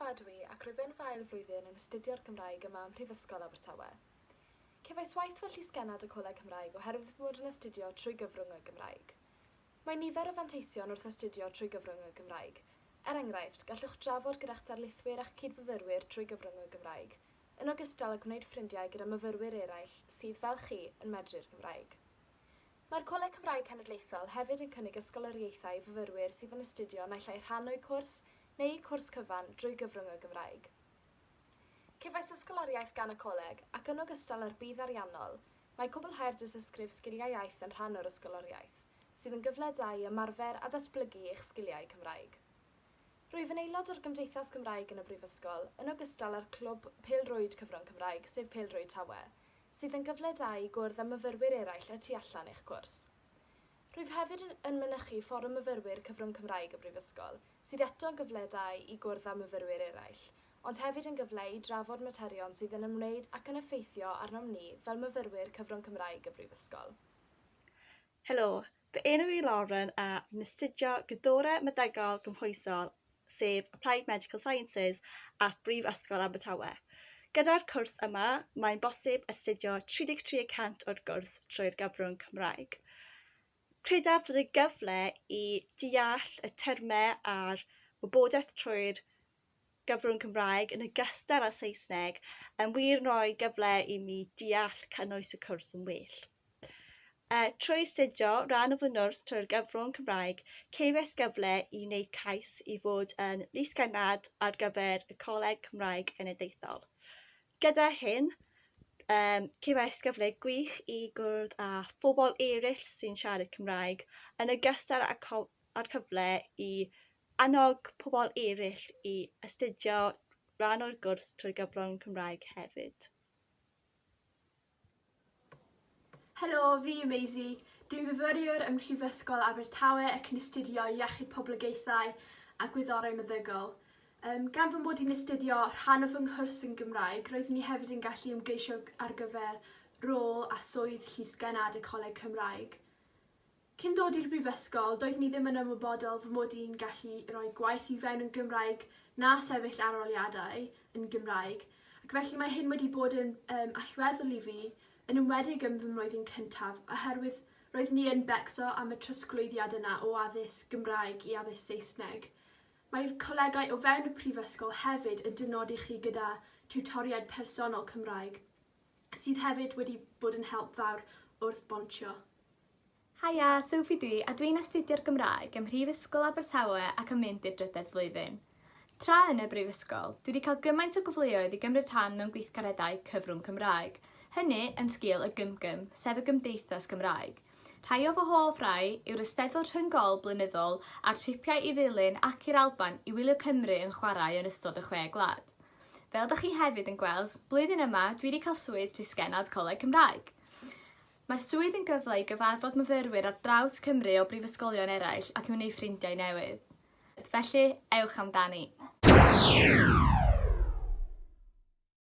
Llysgenhadon ac rwyf yn fael flwyddyn yn astudio'r Gymraeg yma ym Mhrifysgol Abertawe. Cefais waith fel llysgennad y Coleg Cymraeg oherwydd fod yn astudio trwy gyfrwng y Gymraeg. Mae nifer o fanteision wrth astudio trwy gyfrwng y Gymraeg. Enghraifft, gallwch drafod gyda'ch darlithwyr a'ch cydfyfyrwyr trwy gyfrwng y Gymraeg, yn ogystal â gwneud ffrindiau gyda myfyrwyr eraill sydd fel chi yn medru'r Gymraeg. Mae'r Coleg Cymraeg Cenedlaethol hefyd yn cynnig ysgoloriaethau i fyfyrwyr sydd yn astudio naill ai rhan o'i cwrs neu cwrs cyfan drwy gyfrwng y Gymraeg. Cefais ysgoloriaeth gan y coleg ac yn ogystal â'r bydd ariannol, mae cwblhau'r dysysgrif sgiliau iaith yn rhan o'r ysgoloriaeth, sydd yn gyfle da i ymarfer a datblygu eich sgiliau Cymraeg. Rwyf yn aelod o'r Gymdeithas Gymraeg yn y Prifysgol yn ogystal â'r clwb pêl-rwyd cyfrwng Cymraeg, sef Pêl-rwyd Tawe, sydd yn gyfle da i gwrdd â myfyrwyr eraill y tu allan eich cwrs. Rwyf hefyd yn mynychu fforwm myfyrwyr cyfrwng Cymraeg y Brifysgol, sydd eto'n gyfle da i gwrdd â myfyrwyr eraill, ond hefyd yn gyfle i drafod materion sydd yn ymwneud ac yn effeithio arnom ni fel myfyrwyr cyfrwng Cymraeg y Brifysgol. Helo, fy enw i Lauren a yn astudio gyddorau meddygol gymhwysol, sef Applied Medical Sciences at Prifysgol Abertawe. Gyda'r cwrs yma, mae'n bosib astudio 33% o'r gwrs trwy'r gyfrwng Cymraeg. Credaf fod y gyfle i deall y termau a'r wybodaeth trwy'r gyfrwng Cymraeg yn ogystal â Saesneg yn wir yn rhoi gyfle i mi deall cynnwys y cwrs yn well. Trwy astudio rhan o fy nwrs trwy'r gyfrwng Cymraeg, cefais gyfle i wneud cais i fod yn llysgennad ar gyfer y Coleg Cymraeg Cenedlaethol. Gyda hyn, cefais gyfle gwych i gwrdd â phobl eraill sy'n siarad Cymraeg yn ogystal â'r cyfle i annog pobl eraill i astudio rhan o'r gwrs trwy'r gyfrwng Cymraeg hefyd. Helo, fi yw Maisie. Dwi'n fyfyriwr ym Mhrifysgol Abertawe ac yn astudio iechyd poblogaethau a gwyddorau meddygol. Gan fy mod i'n astudio rhan o fy nghwrs yn Gymraeg, roeddwn ni hefyd yn gallu ymgeisio ar gyfer rôl a swydd llysgennad y Coleg Cymraeg. Cyn dod i'r brifysgol, doeddwn ni ddim yn ymwybodol fy mod i'n gallu rhoi gwaith i fewn yn Gymraeg na sefyll aroliadau yn Gymraeg, ac felly mae hyn wedi bod yn allweddol i fi, yn ymwedig ym fy mlwyddyn cyntaf, oherwydd roedd ni yn becso am y trosglwyddiad yna o addysg Gymraeg i addysg Saesneg. Mae'r colegau o fewn y Prifysgol hefyd yn dynodi chi gyda tiwtoriad personol Cymraeg, sydd hefyd wedi bod yn help fawr wrth bontio. Haia, Sophie dwi, a dwi'n astudio'r Gymraeg ym Mhrifysgol Abertawe ac yn mynd i'r drydydd flwyddyn. Tra yn y Brifysgol, dwi wedi cael gymaint o gyfleoedd i gymryd rhan mewn gweithgareddau cyfrwng Cymraeg. Hynny yn sgil y Gymgym, sef y Gymdeithas Gymraeg. Rhai o fy hoff rai yw'r Eisteddfod Rhyngol blynyddol a'r tripiau i ddilyn ac i'r Alban i wylio Cymru yn chwarae yn ystod y 6 gwlad. Fel ydych chi hefyd yn gweld, blwyddyn yma dwi wedi cael swydd llysgennad Coleg Cymraeg. Mae'r swydd yn gyfle i gyfarfod myfyrwyr ar draws Cymru o brifysgolion eraill ac i wneud ffrindiau newydd. Felly, ewch amdani.